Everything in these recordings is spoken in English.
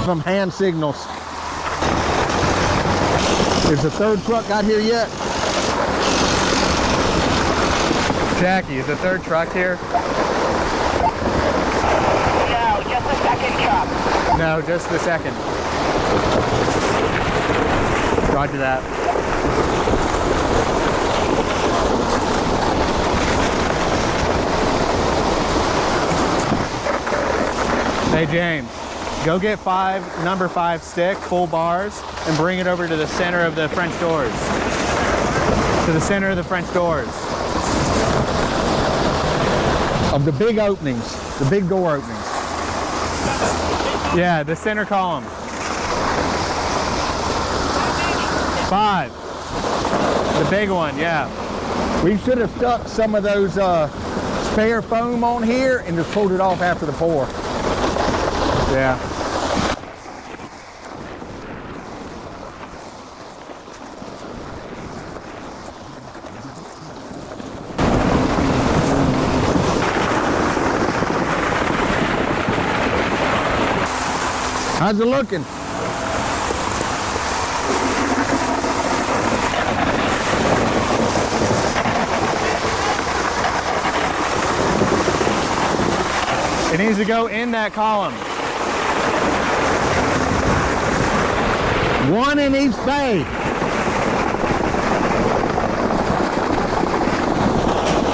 from hand signals. Is the third truck got here yet? Jackie, is the third truck here? No, just the second truck. No, just the second. Roger that. Hey James, go get number 5 stick, full bars, and bring it over to the center of the French doors. To the center of the French doors. Of the big openings, the big door openings. Yeah, the center column. 5. The big one, yeah. We should have stuck some of those spare foam on here and just pulled it off after the pour. Yeah. How's it looking? It needs to go in that column. One in each bay.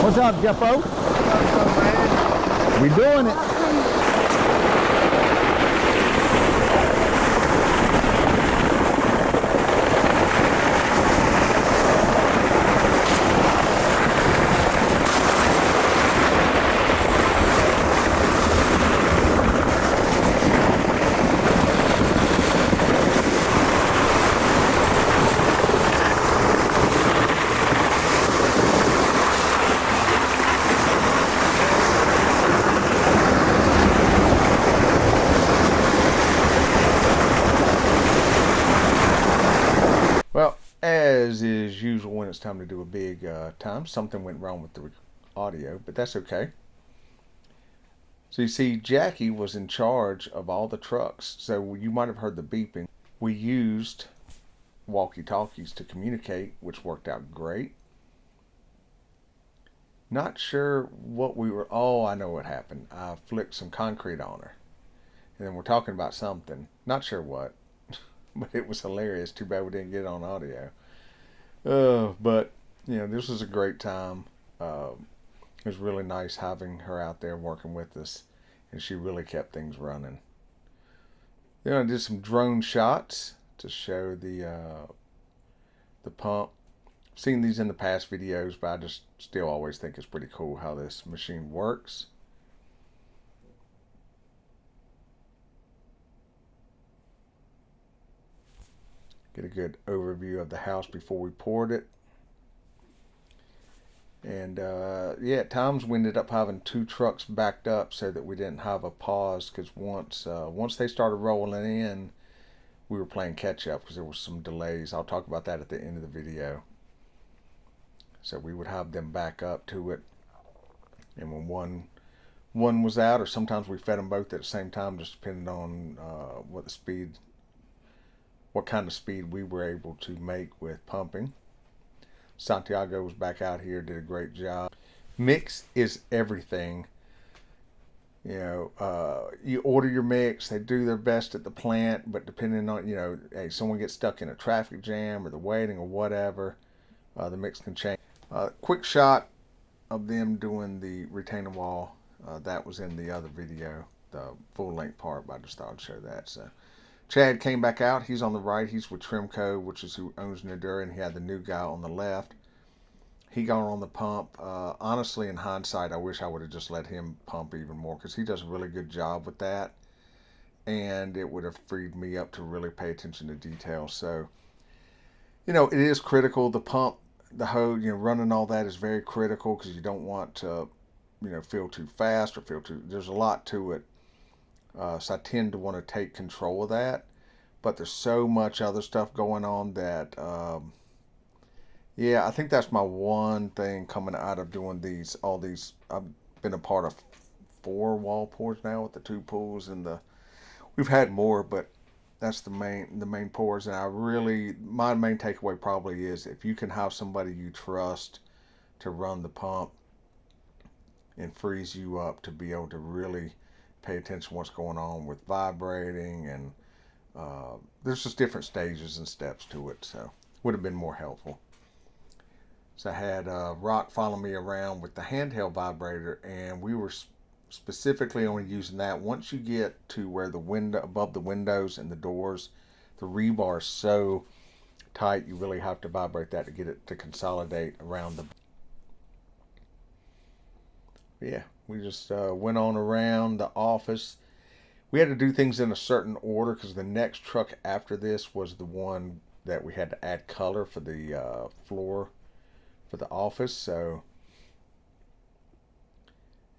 What's up, Jeffo? We doing it. Well, as is usual when it's time to do a big time, something went wrong with the audio, but that's okay. So you see, Jackie was in charge of all the trucks, so you might have heard the beeping. We used walkie-talkies to communicate, which worked out great. Not sure what we were, oh, I know what happened. I flicked some concrete on her. And then we're talking about something, not sure what. But it was hilarious. Too bad we didn't get it on audio. But, you know, this was a great time. It was really nice having her out there working with us. And she really kept things running. Then I did some drone shots to show the pump. I've seen these in the past videos, but I just still always think it's pretty cool how this machine works. Get a good overview of the house before we poured it. And yeah, at times we ended up having 2 trucks backed up so that we didn't have a pause, because once they started rolling in, we were playing catch up because there were some delays. I'll talk about that at the end of the video. So we would have them back up to it, and when one was out, or sometimes we fed them both at the same time, just depending on what kind of speed we were able to make with pumping. Santiago was back out here, did a great job. Mix is everything. You know, you order your mix, they do their best at the plant, but depending on, you know, hey, someone gets stuck in a traffic jam or the waiting or whatever, the mix can change. Quick shot of them doing the retaining wall. That was in the other video, the full length part, but I just thought I'd show that. So Chad came back out. He's on the right. He's with Trimco, which is who owns Nadura, and he had the new guy on the left. He got on the pump. Honestly, in hindsight, I wish I would have just let him pump even more, because he does a really good job with that, and it would have freed me up to really pay attention to detail. So, you know, it is critical. The pump, the hose, you know, running all that is very critical, because you don't want to, you know, fill too fast or there's a lot to it. So I tend to want to take control of that, but there's so much other stuff going on that, yeah, I think that's my one thing coming out of doing all these. I've been a part of 4 wall pours now with the 2 pools, and we've had more, but That's the main pores. And my main takeaway probably is if you can have somebody you trust to run the pump, and frees you up to be able to really pay attention to what's going on with vibrating, and there's just different stages and steps to it, so would have been more helpful. So I had Rock follow me around with the handheld vibrator, and we were specifically only using that. Once you get to where the window, above the windows and the doors, the rebar is so tight you really have to vibrate that to get it to consolidate around the. Yeah, we just went on around the office. We had to do things in a certain order because the next truck after this was the one that we had to add color for the floor for the office. So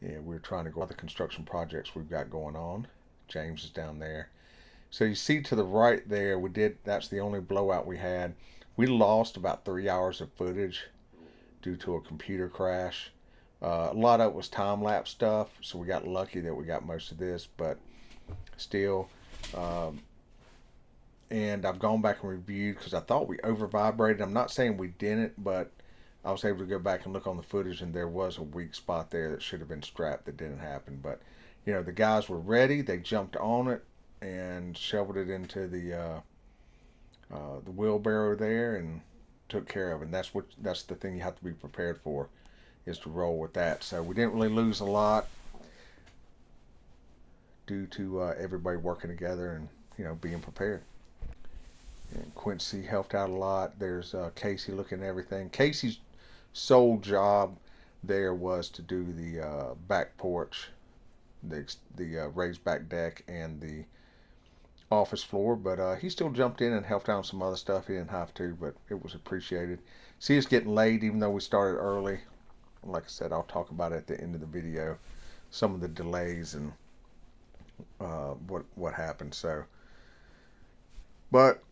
yeah, we're trying to go other construction projects we've got going on. James is down there. So you see to the right there, that's the only blowout we had. We lost about 3 hours of footage due to a computer crash. A lot of it was time-lapse stuff, so we got lucky that we got most of this, but still. And I've gone back and reviewed because I thought we over-vibrated. I'm not saying we didn't, but I was able to go back and look on the footage, and there was a weak spot there that should have been strapped that didn't happen. But, you know, the guys were ready. They jumped on it and shoveled it into the wheelbarrow there and took care of it. And that's the thing you have to be prepared for, is to roll with that. So we didn't really lose a lot due to everybody working together and, you know, being prepared. And Quincy helped out a lot. There's Casey looking at everything. Casey's sole job there was to do the back porch, the raised back deck, and the office floor, but he still jumped in and helped out on some other stuff. He didn't have to, but it was appreciated. See, it's getting late even though we started early. Like I said, I'll talk about it at the end of the video, some of the delays and what happened. So, but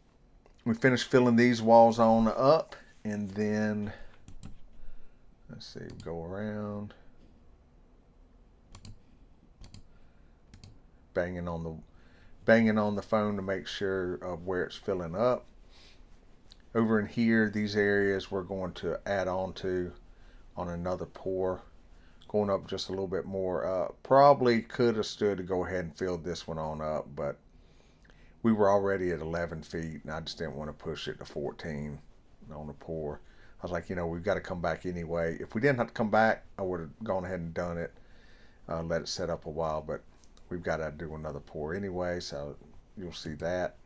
we finished filling these walls on up, and then let's see, go around, banging on the phone to make sure of where it's filling up. Over in here, these areas we're going to add on to on another pour, going up just a little bit more. Probably could have stood to go ahead and fill this one on up, but we were already at 11 feet, and I just didn't want to push it to 14 on the pour. I was like, you know, we've got to come back anyway. If we didn't have to come back, I would have gone ahead and done it, let it set up a while, but we've got to do another pour anyway, so you'll see that.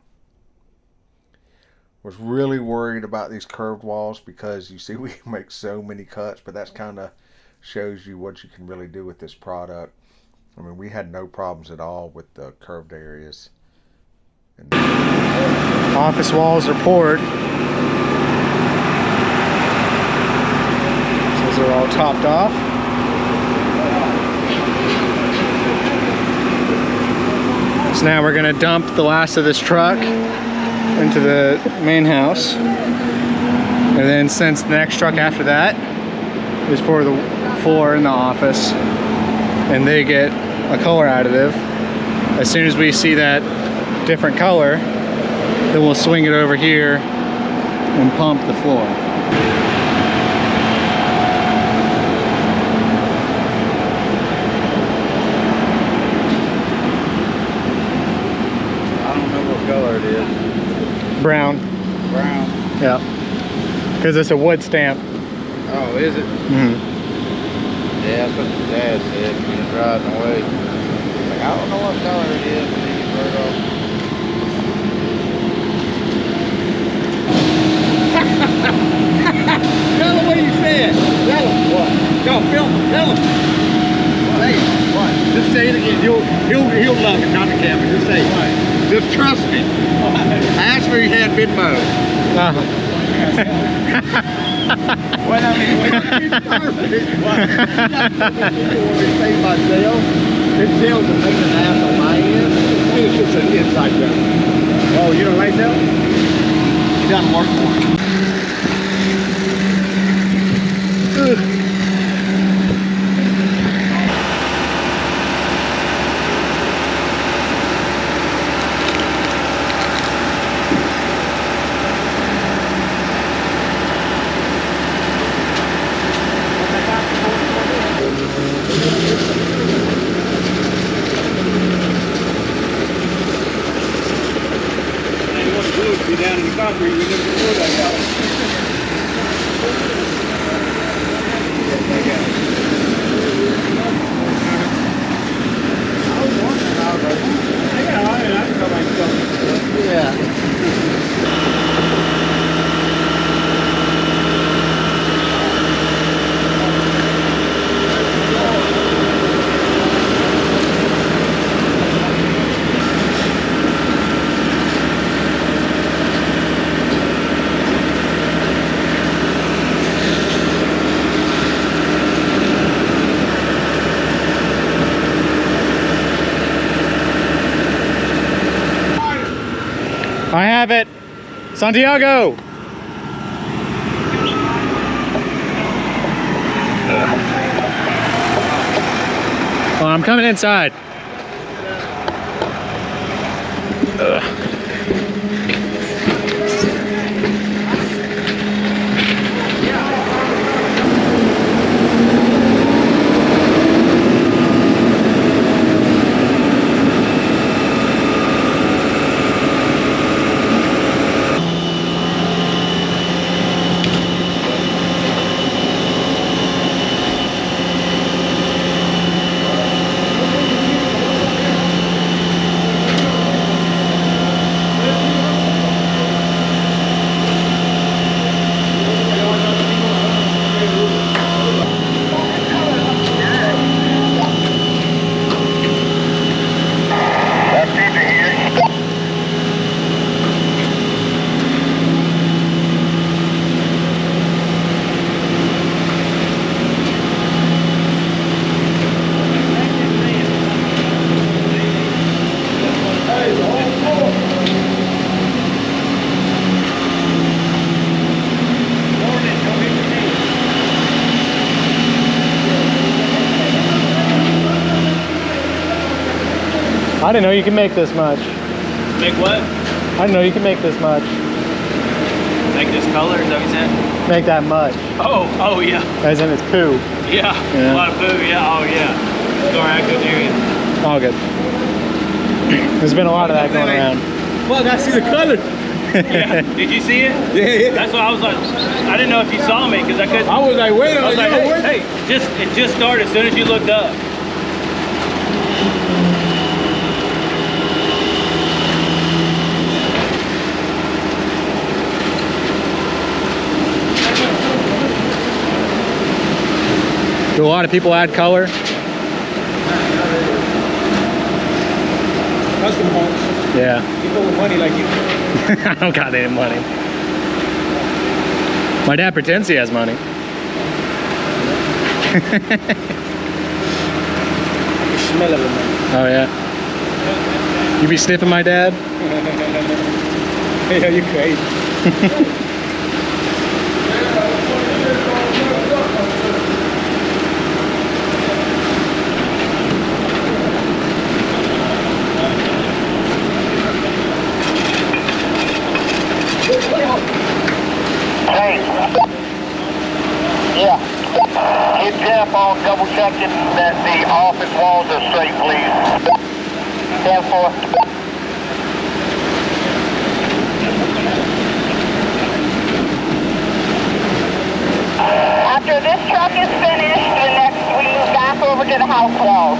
Was really worried about these curved walls because you see we make so many cuts, but that's kind of shows you what you can really do with this product. I mean, we had no problems at all with the curved areas. And Office walls are poured. Those are all topped off. So now we're going to dump the last of this truck into the main house, and then since the next truck after that is for the floor in the office and they get a color additive, as soon as we see that different color, then we'll swing it over here and pump the floor. I don't know what color it is. Brown. Brown. Yeah. Because it's a wood stamp. Oh, is it? Mm-hmm. Yeah, that's what the dad said when he was riding away. Like, I don't know what color it is, but he can burn off. Tell him what he said. Tell him what? Y'all film him. Tell him. Hey, what? Just say it again. He'll love it, not the camera. Just say it. What? Just trust me. Ashley had been mowed. Well, I mean, it's perfect. What? Say myself. It tells a thing and a half on my end. It's just an inside joke. Oh, you don't like that? It doesn't work for me. concrete. We never pulled that out. Yeah. I have it. Santiago. Well, I'm coming inside. I didn't know you could make this much. Make what? I didn't know you could make this much. Make this color, is that what you said? Make that much. Oh yeah. As in it's poo. Yeah, Yeah. a lot of poo, yeah, oh yeah. Sorry, I couldn't hear you. All good. There's been a lot of that going around. Fuck, I see the color. Yeah, did you see it? Yeah. That's why I was like, I didn't know if you saw me, because I couldn't. I was like, wait a I was minute. like, hey, it just started as soon as you looked up. Do a lot of people add color? Custom homes. Yeah. People with money like you. I don't got any money. My dad pretends he has money. Smell of it, man. Oh yeah. You be sniffing my dad? Yeah, you crazy. Hey. Yeah. Get Jeff on double checking that the office walls are straight, please. 10-4. After this truck is finished, the next we move back over to the house walls.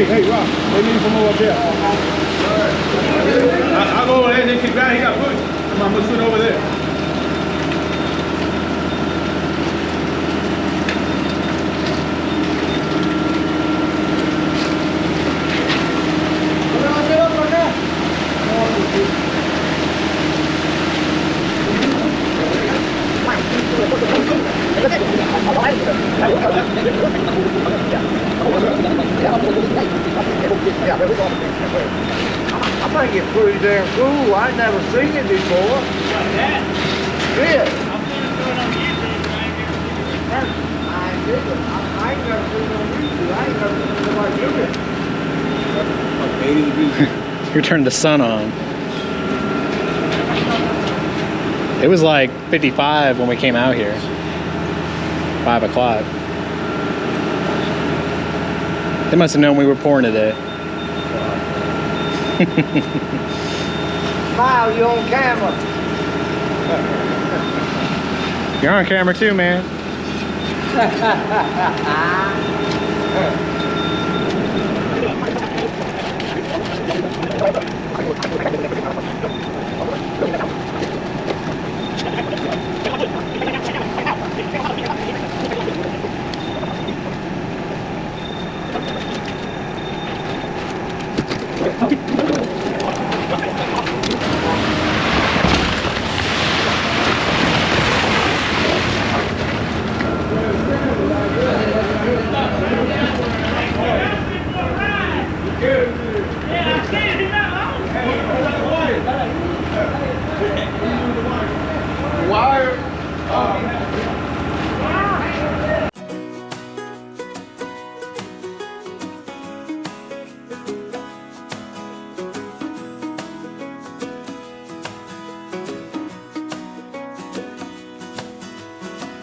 Hey, Rob, they need some more up there. I'll go over there, they can grab, he got boots. I'm gonna sit over there. damn cool. I ain't never seen it before. Like that. Yeah. I'm gonna do it on YouTube. I ain't did it. I ain't never seen it on YouTube. I ain't never seen nobody do it. Like 80 degrees. You're turning the sun on. It was like 55 when we came out here. 5 o'clock. They must have known we were pouring today. Smile, you on camera. You're on camera too, man.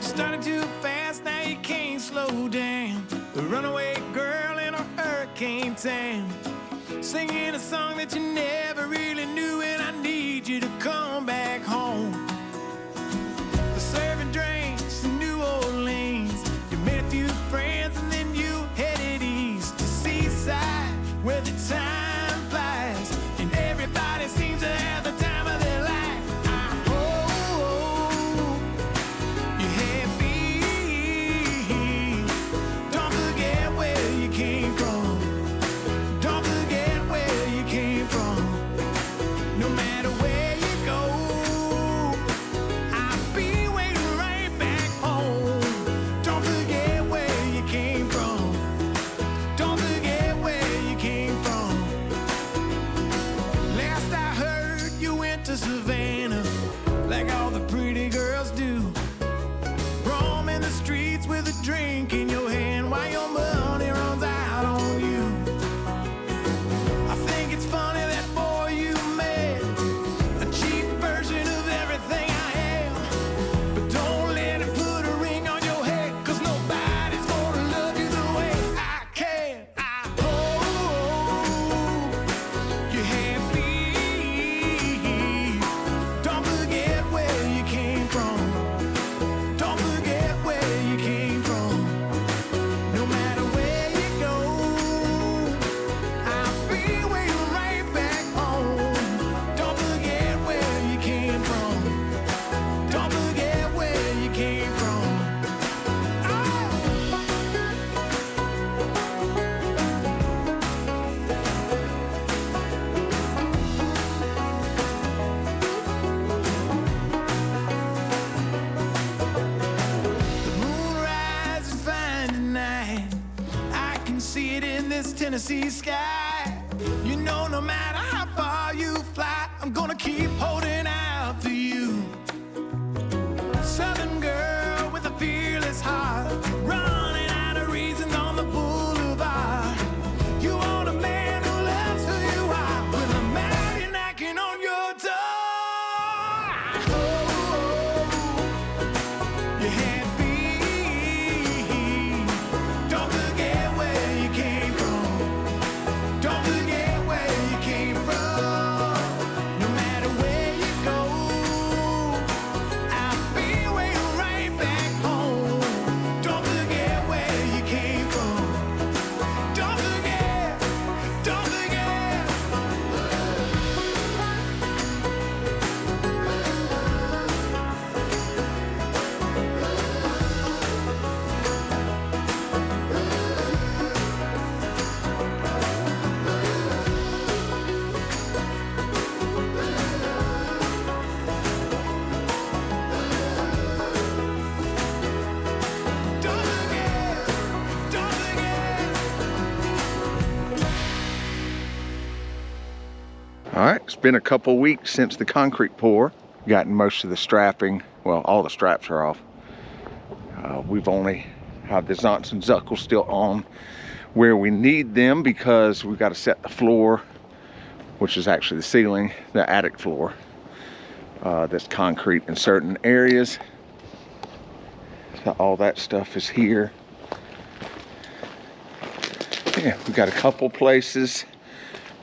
Started too fast, now you can't slow down. The runaway girl in a hurricane town, singing a song that you never really knew, and I need you to come back home. Serving drinks in New Orleans, you made a few friends and then you headed east to Seaside, where the time flies and everybody seems to have the time of their life. Drink in your hand while your money runs out on you. I think it's funny that boy you met, a cheap version of everything I am. But don't let it put a ring on your head, 'cause nobody's gonna love you the way I can. I hope you're happy. Don't forget where you came from. Don't forget where you came from. No matter where you go, I'll be waiting right back home. Don't forget where you came from. Don't forget where you came from. The moon rises fine tonight. I can see it in this Tennessee sky. You know, no matter how far you fly, I'm gonna keep holding out for you. Southern girl with a fearless heart, running out of reasons on the boulevard. You want a man who loves who you are, with a man knocking on your door. You're happy. Don't forget where you came from. been a couple weeks since the concrete pour. Gotten most of the strapping, well, all the straps are off. We've only have the Zonts and Zuckles still on where we need them because we've got to set the floor, which is actually the ceiling, the attic floor. That's concrete in certain areas. So all that stuff is here. Yeah, we got a couple places.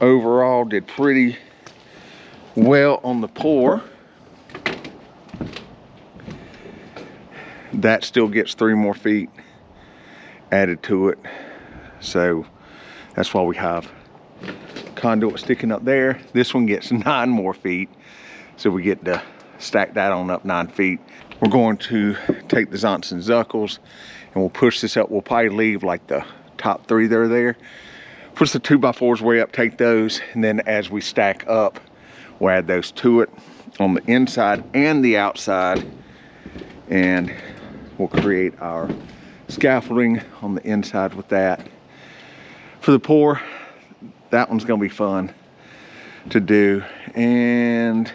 Overall, did pretty well on the pour. That still gets 3 more feet added to it. So that's why we have conduit sticking up there. This one gets 9 more feet. So we get to stack that on up 9 feet. We're going to take the Zonts and Zuckles and we'll push this up. We'll probably leave like the top 3 that are there. Push the 2x4s way up, take those, and then as we stack up, we'll add those to it on the inside and the outside, and we'll create our scaffolding on the inside with that. For the pour, that one's gonna be fun to do. And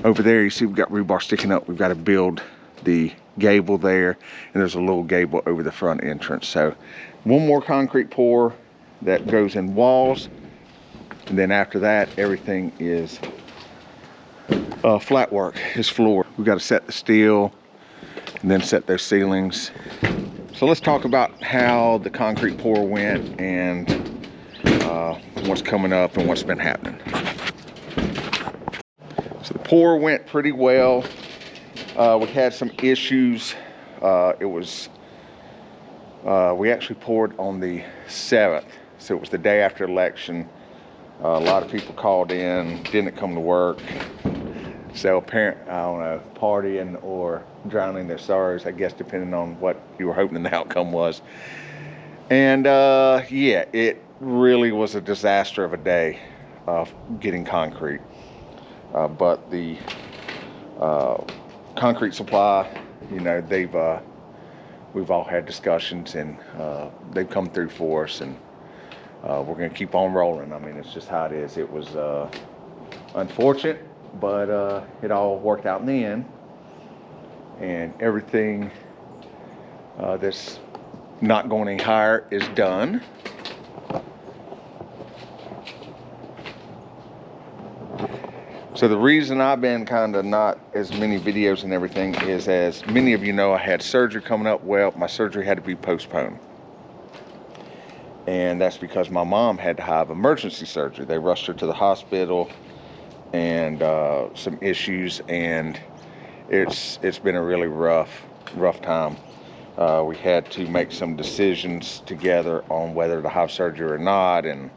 over there, you see we've got rebar sticking up. We've got to build the gable there, and there's a little gable over the front entrance. So one more concrete pour that goes in walls, and then after that, everything is flat work, is floor. We've got to set the steel and then set those ceilings. So let's talk about how the concrete pour went and what's coming up and what's been happening. So the pour went pretty well. We had some issues. We actually poured on the 7th, so it was the day after election. A lot of people called in, didn't come to work. So apparently, I don't know, partying or drowning their sorrows, I guess, depending on what you were hoping the outcome was. And yeah, it really was a disaster of a day getting concrete. But the concrete supply, you know, we've all had discussions, and they've come through for us, and we're gonna keep on rolling. I mean, it's just how it is. It was unfortunate, but it all worked out in the end, and everything that's not going any higher is done. So the reason I've been kind of not as many videos and everything is, as many of you know, I had surgery coming up. Well, my surgery had to be postponed. And that's because my mom had to have emergency surgery. They rushed her to the hospital, and some issues, and it's been a really rough time. We had to make some decisions together on whether to have surgery or not, and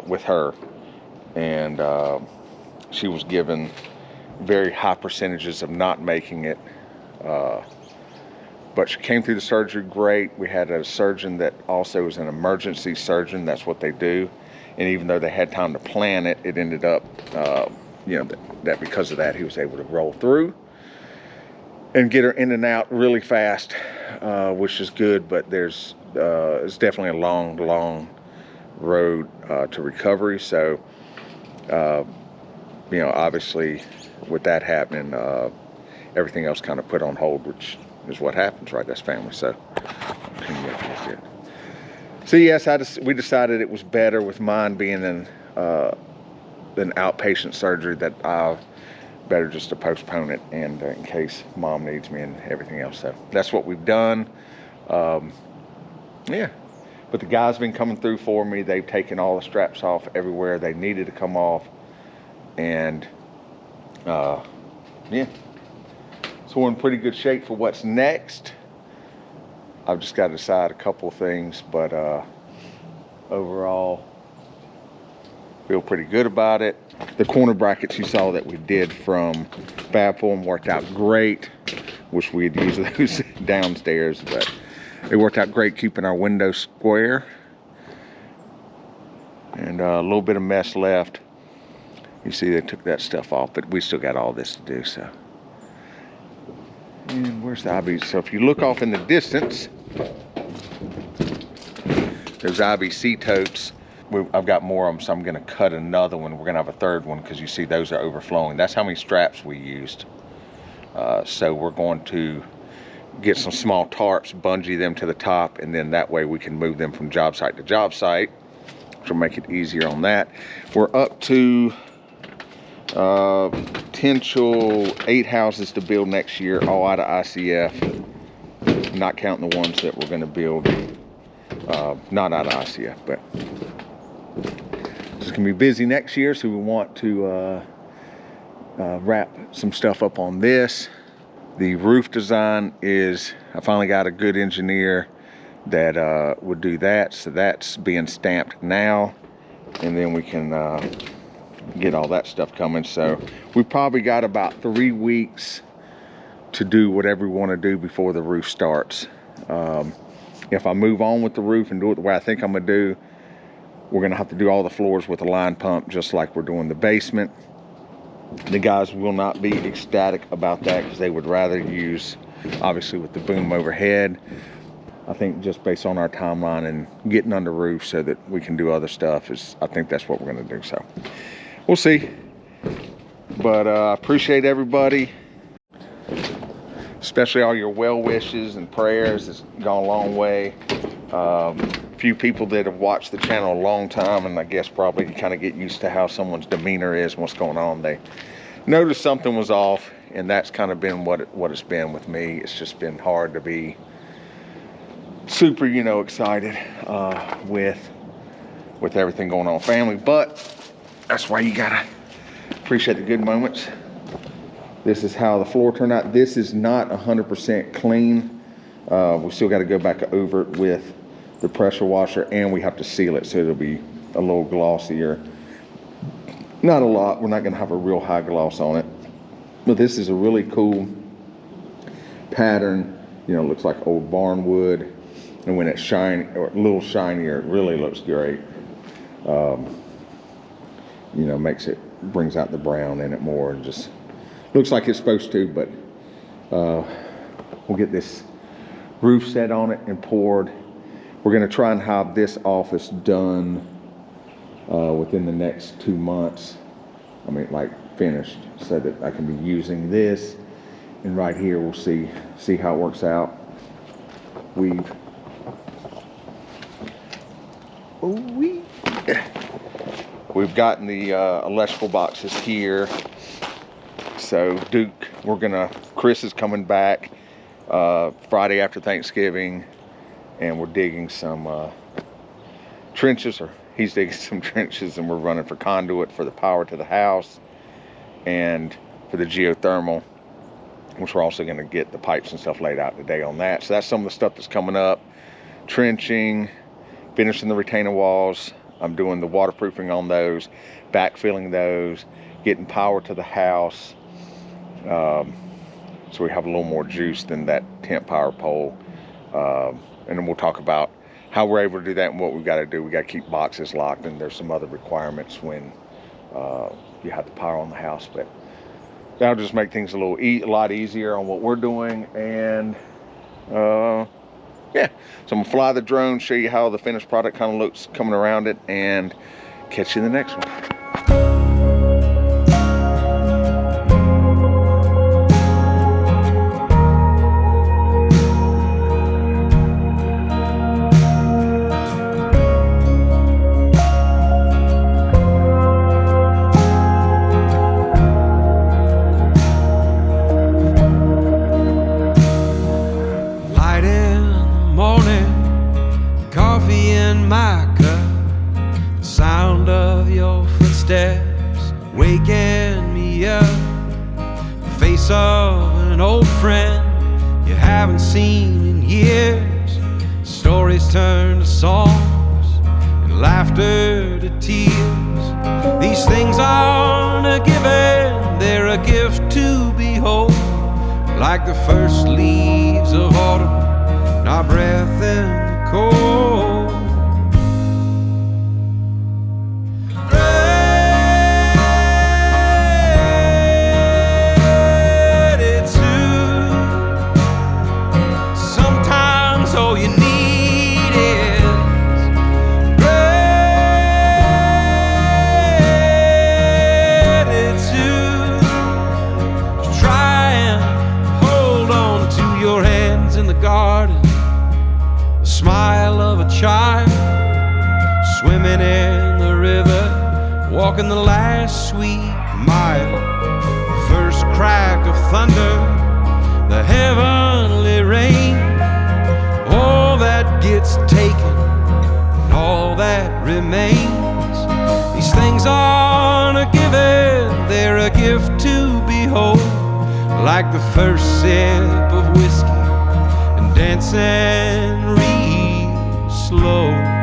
with her. And she was given very high percentages of not making it, but she came through the surgery great. We had a surgeon that also is an emergency surgeon. That's what they do. And even though they had time to plan it, it ended up, you know, that because of that, he was able to roll through and get her in and out really fast, which is good. But it's definitely a long road to recovery. So, you know, obviously with that happening, everything else kind of put on hold, which is what happens, right? That's family. So yes, we decided it was better with mine being an outpatient surgery, that I better just to postpone it, and in case mom needs me and everything else. So that's what we've done. Yeah, but the guys been coming through for me. They've taken all the straps off everywhere they needed to come off, and yeah, so we're in pretty good shape for what's next. I've just got to decide a couple of things, but overall, feel pretty good about it. The corner brackets you saw that we did from fab form worked out great. Wish we had used those downstairs, but they worked out great, keeping our window square. And a little bit of mess left. You see they took that stuff off, but we still got all this to do. So, and where's the IB? So if you look off in the distance, those IBC totes I've got more of them, so I'm going to cut another one. We're going to have a third one because you see those are overflowing. That's how many straps we used. So we're going to get some small tarps, bungee them to the top, and then that way we can move them from job site to job site, which will make it easier on that. We're up to potential 8 houses to build next year, all out of ICF, not counting the ones that we're going to build not out of ICF. But it's going to be busy next year, so we want to wrap some stuff up on this. The roof design is, I finally got a good engineer that would do that, so that's being stamped now, and then we can get all that stuff coming. So we probably got about 3 weeks to do whatever we want to do before the roof starts. If I move on with the roof and do it the way I think I'm gonna do, we're gonna have to do all the floors with a line pump, just like we're doing the basement. The guys will not be ecstatic about that because they would rather use, obviously, with the boom overhead. I think just based on our timeline and getting under roof so that we can do other stuff, I think that's what we're going to do. So we'll see. But I appreciate everybody, especially all your well wishes and prayers. It's gone a long way. Few people that have watched the channel a long time, and I guess probably kind of get used to how someone's demeanor is and what's going on. They noticed something was off, and that's kind of been what it's been with me. It's just been hard to be super, excited with everything going on with family. But that's why you gotta appreciate the good moments. This is how the floor turned out. This is not 100% clean. We still got to go back over it with the pressure washer, and we have to seal it so it'll be a little glossier. Not a lot. We're not going to have a real high gloss on it, but this is a really cool pattern. It looks like old barn wood, and when it's shiny or a little shinier, it really looks great. Brings out the brown in it more, and just looks like it's supposed to. But we'll get this roof set on it and poured. We're going to try and have this office done within the next 2 months. Finished, so that I can be using this. And right here, we'll see how it works out. We've gotten the electrical boxes here. So Duke, Chris is coming back Friday after Thanksgiving, and we're digging some trenches, or he's digging some trenches, and we're running for conduit for the power to the house and for the geothermal, which we're also going to get the pipes and stuff laid out today on that. So that's some of the stuff that's coming up. Trenching, finishing the retaining walls. I'm doing the waterproofing on those, backfilling those, getting power to the house. So we have a little more juice than that temp power pole. And then we'll talk about how we're able to do that and what we've got to do. We got to keep boxes locked, and there's some other requirements when you have the power on the house. But that'll just make things a lot easier on what we're doing. And yeah, so I'm gonna fly the drone, show you how the finished product kind of looks coming around it, and catch you in the next one. Waking me up, the face of an old friend you haven't seen in years. Stories turn to songs and laughter to tears. These things aren't a given, they're a gift to behold, like the first leaves of autumn and our breath in the cold. All you need is grace. walking the last sweet mile. First crack of thunder, the heavenly rain. All that gets taken, and all that remains. These things aren't a given, they're a gift to behold. Like the first sip of whiskey and dancing real slow.